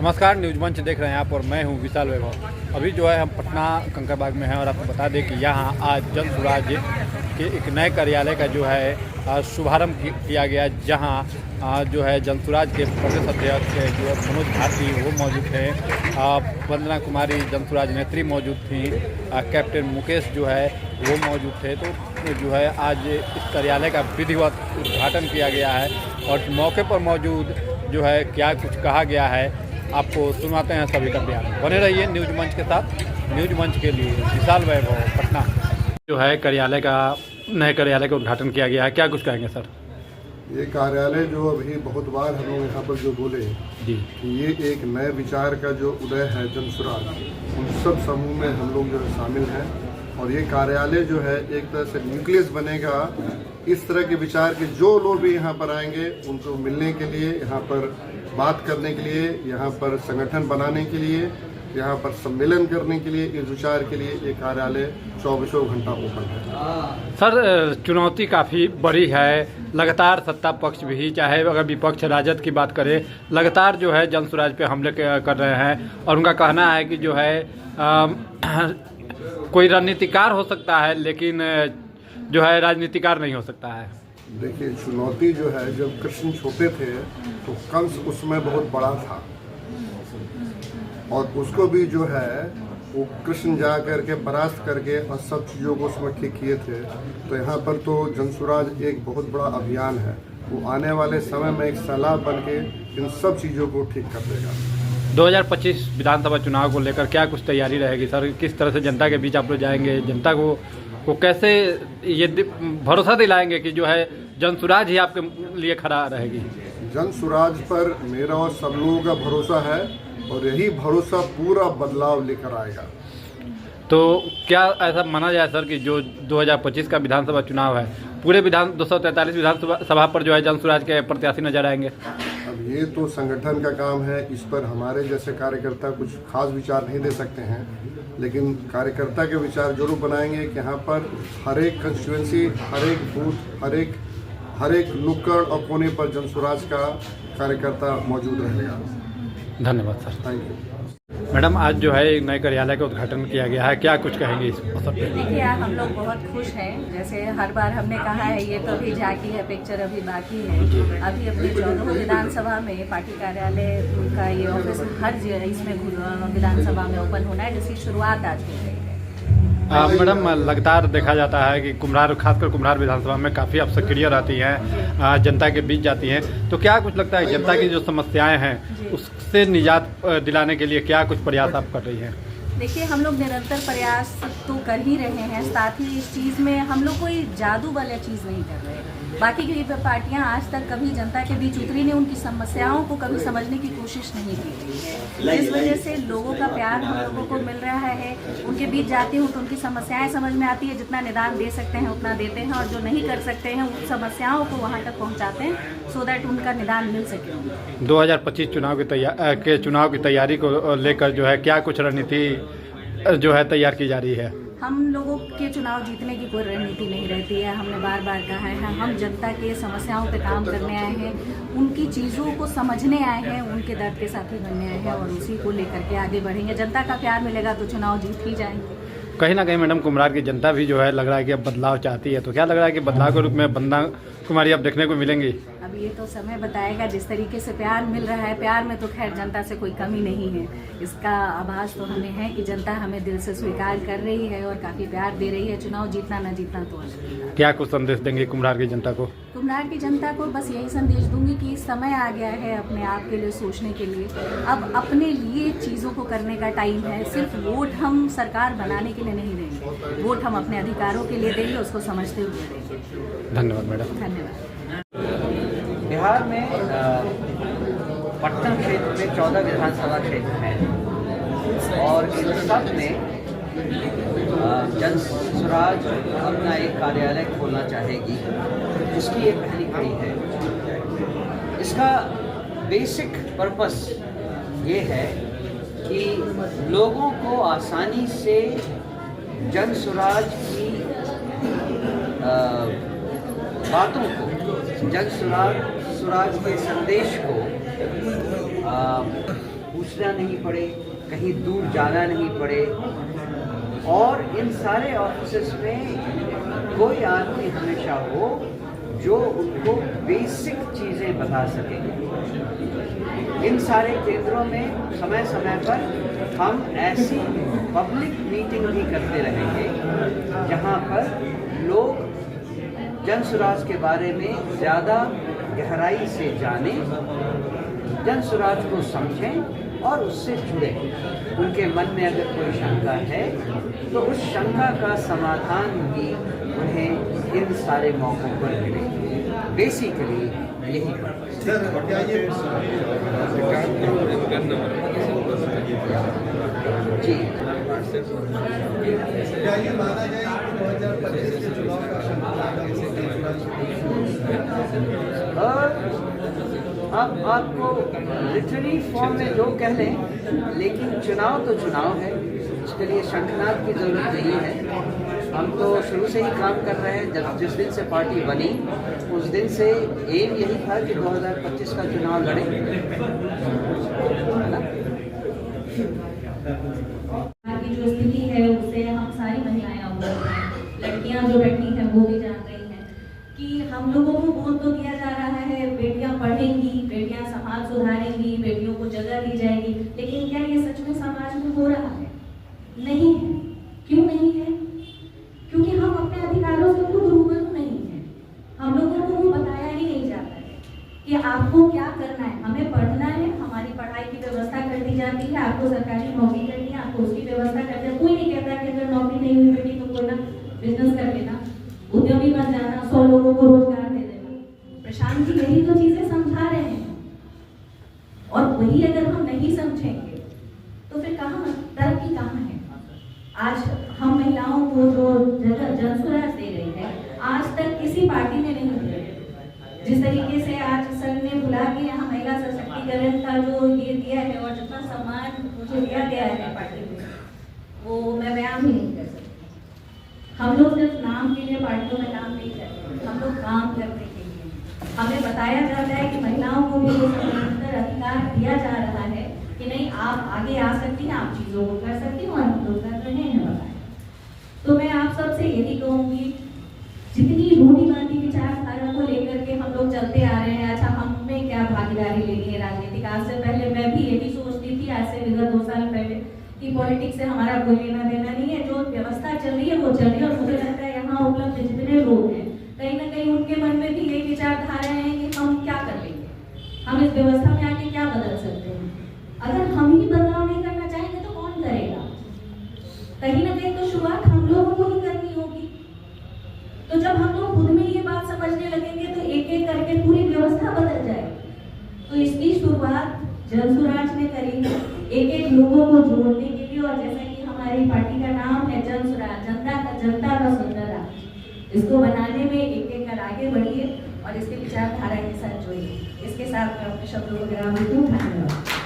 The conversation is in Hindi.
नमस्कार, न्यूज मंच देख रहे हैं आप और मैं हूं विशाल वैभव। अभी जो है हम पटना कंकड़बाग में हैं और आपको बता दें कि यहाँ आज जन स्वराज के एक नए कार्यालय का जो है शुभारंभ किया गया, जहाँ जो है जन स्वराज के प्रदेश अध्यक्ष जो है मनोज भारती वो मौजूद थे, वंदना कुमारी जन स्वराज नेत्री मौजूद थी, कैप्टन मुकेश जो है वो मौजूद थे। तो जो है आज इस कार्यालय का विधिवत उद्घाटन किया गया है और मौके पर मौजूद जो है क्या कुछ कहा गया है आपको सुनाते हैं सभी का बयान। बने रहिए न्यूज मंच के साथ। न्यूज मंच के लिए विशाल वैभव, पटना। जो है कार्यालय का नए कार्यालय का उद्घाटन किया गया है, क्या कुछ कहेंगे सर? ये कार्यालय जो अभी बहुत बार हम लोग यहाँ पर जो बोले जी कि ये एक नए विचार का जो उदय है जन स्वराज, उन सब समूह में हम लोग जो है शामिल हैं और ये कार्यालय जो है एक तरह से न्यूक्लियस बनेगा इस तरह के विचार के जो लोग भी यहाँ पर आएंगे उनको मिलने के लिए, यहाँ पर बात करने के लिए, यहाँ पर संगठन बनाने के लिए, यहाँ पर सम्मेलन करने के लिए, इस विचार के लिए ये कार्यालय 24 घंटा ओपन है। सर, चुनौती काफ़ी बड़ी है, लगातार सत्ता पक्ष भी, चाहे अगर विपक्ष राजद की बात करें, लगातार जो है जन स्वराज पे हमले कर रहे हैं और उनका कहना है कि जो है कोई रणनीतिकार हो सकता है लेकिन जो है राजनीतिकार नहीं हो सकता है। देखिए, चुनौती जो है, जब कृष्ण छोटे थे तो कंस उसमें बहुत बड़ा था और उसको भी जो है वो कृष्ण जा करके परास्त करके और सब चीज़ों को उसमें ठीक किए थे। तो यहाँ पर तो जन स्वराज एक बहुत बड़ा अभियान है, वो आने वाले समय में एक सलाह बन के इन सब चीज़ों को ठीक कर देगा। 2025 विधानसभा चुनाव को लेकर क्या कुछ तैयारी रहेगी सर? किस तरह से जनता के बीच आप लोग जाएंगे, जनता को कैसे ये भरोसा दिलाएंगे कि जो है जन स्वराज ही आपके लिए खड़ा रहेगी? जन स्वराज पर मेरा और सब लोगों का भरोसा है और यही भरोसा पूरा बदलाव लेकर आएगा। तो क्या ऐसा माना जाए सर कि जो 2025 का विधानसभा चुनाव है, पूरे 243 विधानसभा पर जो है जन स्वराज के प्रत्याशी नजर आएंगे? अब ये तो संगठन का काम है, इस पर हमारे जैसे कार्यकर्ता कुछ खास विचार नहीं दे सकते हैं, लेकिन कार्यकर्ता के विचार जरूर बनाएंगे कि यहाँ पर हर एक कंस्टिट्यूएंसी, हर एक बूथ, हर एक नुक्कड़ और कोने पर जन स्वराज का कार्यकर्ता मौजूद रहेगा। धन्यवाद सर। Thank you. मैडम, आज जो है एक नए कार्यालय का उद्घाटन किया गया है, क्या कुछ कहेंगे इस अवसर पे? देखिए, हम लोग बहुत खुश हैं। जैसे हर बार हमने कहा है, ये तो अभी झांकी है, पिक्चर अभी बाकी है। अभी अपने 14 विधानसभा में पार्टी कार्यालय का ये ऑफिस हर इसमें विधानसभा में ओपन होना है, जिसकी शुरुआत आज हो गई है। मैडम, लगातार देखा जाता है कि कुम्हरार, खासकर कुम्हरार विधानसभा में काफ़ी अब सक्रिय रहती हैं, जनता के बीच जाती हैं, तो क्या कुछ लगता है जनता की जो समस्याएं हैं उससे निजात दिलाने के लिए क्या कुछ प्रयास आप कर रही हैं? देखिए, हम लोग निरंतर प्रयास तो कर ही रहे हैं, साथ ही इस चीज़ में हम लोग कोई जादू वाला चीज़ नहीं कर रहे हैं। बाकी की पार्टियां आज तक कभी जनता के बीच उतरी नहीं, उनकी समस्याओं को कभी समझने की कोशिश नहीं की। जिस वजह से लोगों का प्यार हम लोगों को मिल रहा है, उनके बीच जाती हूँ तो उनकी समस्याएं समझ में आती है, जितना निदान दे सकते हैं उतना देते हैं और जो नहीं कर सकते हैं उन समस्याओं को वहाँ तक पहुँचाते हैं सो दैट उनका निदान मिल सके। 2025 चुनाव की तैयारी को लेकर जो है क्या कुछ रणनीति जो है तैयार की जा रही है? हम लोगों के चुनाव जीतने की कोई रणनीति नहीं रहती है। हमने बार बार कहा है, हम जनता के समस्याओं पे काम करने आए हैं, उनकी चीज़ों को समझने आए हैं, उनके दर्द के साथी बनने आए हैं और उसी को लेकर के आगे बढ़ेंगे। जनता का प्यार मिलेगा तो चुनाव जीत ही जाएंगे। कहीं ना कहीं मैडम, कुम्हरार की जनता भी जो है लग रहा है कि अब बदलाव चाहती है, तो क्या लग रहा है कि बदलाव के रूप में वंदना कुमारी अब देखने को मिलेंगी? अब ये तो समय बताएगा। जिस तरीके से प्यार मिल रहा है, प्यार में तो खैर जनता से कोई कमी नहीं है, इसका आभास तो हमें है कि जनता हमें दिल से स्वीकार कर रही है और काफ़ी प्यार दे रही है। चुनाव जीतना ना जीतना तो अलग। क्या कुछ संदेश देंगे कुम्हरार की जनता को? कुम्हरार की जनता को बस यही संदेश दूंगी कि समय आ गया है अपने आप के लिए सोचने के लिए। अब अपने लिए चीज़ों को करने का टाइम है। सिर्फ वोट हम सरकार बनाने के लिए नहीं देंगे, वोट हम अपने अधिकारों के लिए देंगे, उसको समझते हुए देंगे। धन्यवाद मैडम। धन्यवाद। बिहार में पटना क्षेत्र में 14 विधानसभा क्षेत्र हैं और इन सब में जन स्वराज अपना एक कार्यालय खोलना चाहेगी, जिसकी ये पहली कड़ी है। इसका बेसिक पर्पस ये है कि लोगों को आसानी से जन स्वराज की बातों को, जन स्वराज के संदेश को पूछना नहीं पड़े, कहीं दूर जाना नहीं पड़े, और इन सारे ऑफिसेस में कोई आदमी हमेशा हो जो उनको बेसिक चीज़ें बता सके। इन सारे केंद्रों में समय समय पर हम ऐसी पब्लिक मीटिंग भी करते रहेंगे जहां पर लोग जन स्वराज के बारे में ज़्यादा गहराई से जानें, जन स्वराज को समझें और उससे जुड़े। उनके मन में अगर कोई शंका है तो उस शंका का समाधान भी उन्हें इन सारे मौक़ों पर मिले। बेसिकली यही पर्पस जी। क्या ये माना जाए कि 2025 के चुनाव का अब आपको लिटरेरी फॉर्म में जो कह लें, लेकिन चुनाव तो चुनाव है, उसके लिए शंखनाद की जरूरत नहीं है। हम तो शुरू से ही काम कर रहे हैं। जब जिस दिन से पार्टी बनी उस दिन से एम यही था कि 2025 का चुनाव लड़े, है ना? की जो स्थिति है उससे हम सारी महिलाएं अवगत हैं, लड़कियां जो बैठी हैं वो भी जान रही हैं कि हम लोगों को बोल तो दिया जा रहा है बेटियां पढ़ेंगी, बेटियां समाज सुधारेंगी, बेटियों को जगह दी जाएगी, लेकिन क्या ये सच में समाज में हो रहा है? नहीं है। क्यों नहीं है? क्योंकि हम अपने अधिकारों से खुद रूबरू नहीं है। हम लोगों को वो बताया ही नहीं जाता है कि आपको क्या करना है। हमें पढ़ना है, हमारी पढ़ाई की व्यवस्था कर दी जाती है, आपको सरकारी नौकरी करनी है, आपको उसकी व्यवस्था करते हैं। कोई नहीं कहता कि अगर नौकरी नहीं हुई बेटी तो कोई ना बिजनेस कर लेना, उद्यमी बन जाना, 100 लोगों को रोजगार दे देना। प्रशांत जी यही तो चीजें समझा रहे हैं, और वही अगर हम नहीं समझेंगे तो फिर कहाँ तरक्की कहाँ है? आज हम महिलाओं को जो जन स्वराज दे रही है, आज तक किसी पार्टी में नहीं दिया। जिस तरीके से आज संघ ने बुला के यहाँ महिला सशक्तिकरण का जो ये दिया है और जितना सम्मान मुझे दिया गया है पार्टी में, वो मैं बयान भी नहीं कर सकती। हम लोग सिर्फ नाम के लिए पार्टियों में काम नहीं करते, हम लोग काम करने के लिए। हमें बताया जाता है कि महिलाओं को भी ये समानांतर अधिकार दिया जा रहा है कि नहीं, आप आगे आ सकती हैं, आप चीज़ों को कर सकती हैं, और हम लोग कर रहे हैं बताएं। तो मैं आप सबसे यही कहूँगी, जितनी रूढ़िवादी विचारधारा को लेकर के हम लोग चलते आ रहे हैं, अच्छा हमें क्या भागीदारी लेनी है राजनीतिक। आज से पहले मैं भी यही सोचती थी, आज से विगत 2 साल पहले, कि पॉलिटिक्स से हमारा कोई लेना देना नहीं है, जो व्यवस्था चल रही है वो चल रही है। और मुझे लगता है यहाँ उपलब्ध जितने लोग हैं, कहीं ना कहीं उनके मन में भी यही विचारधाराएं हैं कि हम क्या कर लेंगे, हम इस व्यवस्था में आके क्या बदल सकते हैं। अगर हम ही बदलाव नहीं करना चाहेंगे तो कौन करेगा? कहीं ना कहीं तो शुरुआत हम लोगों को ही करनी होगी। तो जब हम लोग खुद में ये बात समझने लगेंगे तो एक एक करके पूरी व्यवस्था बदल जाएगी। तो इसकी शुरुआत जन स्वराज ने करी, एक एक लोगों को जोड़ने के लिए। और जैसा कि हमारी पार्टी का नाम है जन स्वराज, जनता का सुंदर राज, इसको बनाने में एक एक कर आगे बढ़िए और इसके विचारधारा के साथ जुड़िए। इसके साथ मैं अपने शब्दों को विराम देती हूँ। धन्यवाद।